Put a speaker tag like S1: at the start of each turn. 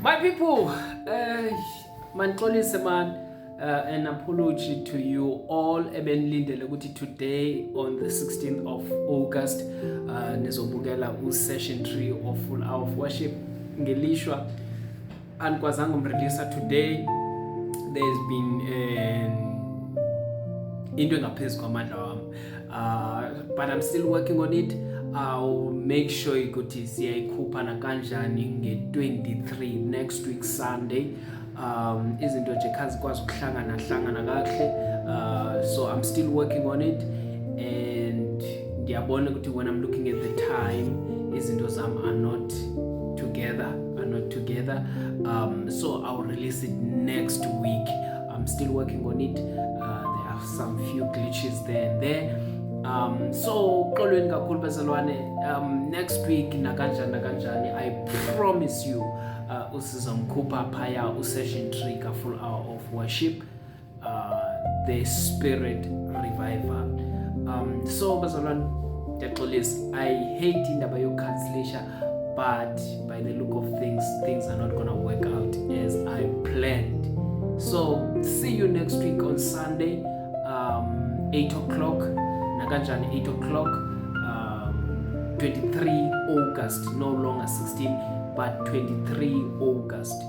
S1: My people, manixolise man, an apology to you all. Ebenilindele ukuthi today on the 16th of August nizobukela session 3 of Full Hour of Worship ngelishwa. Andikwazanga umrelease today. There's been into engaphezu kwamandla wami, but I'm still working on it. I'll make sure ukuthi siyayikhupha nakanjani nge-23 next week Sunday. Izinto nje khazikwazi ukuhlangana kahle, so I'm still working on it, and ndiyabona ukuthi when I'm looking at the time izinto zami are not together, so I'll release it next week. I'm still working on it. There are some few glitches there and there. So xolweni kakhulu bezalwane, next week nakanjani I promise you usizomkhupha phaya session 3 ka Full Hour of Worship, the Spirit Revival. So bezalwane, ndiyaxolisa, I hate indaba yokucancelisha, but by the look of things are not gonna work out as I planned. So see you next week on Sunday, 8 o'clock. Nakanjani 8 o'clock, 23 August, no longer 16, but 23 August.